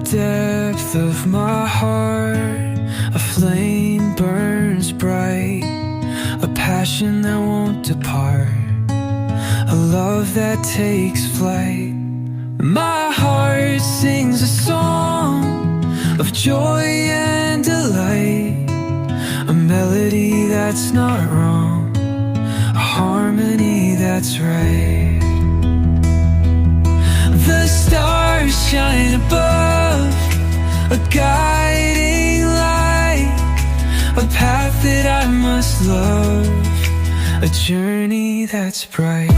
depth of my heart, a flame burns bright, a passion that won't depart, a love that takes flight. My heart sings a song of joy and delight, a melody that's not wrong, a harmony that's right. The stars shine above, a guiding light, a path that I must love, a journey that's bright.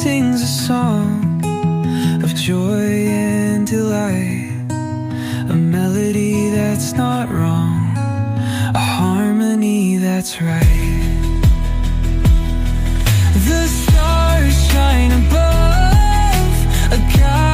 Sings a song of joy and delight, a melody that's not wrong, a harmony that's right. The stars shine above, a guide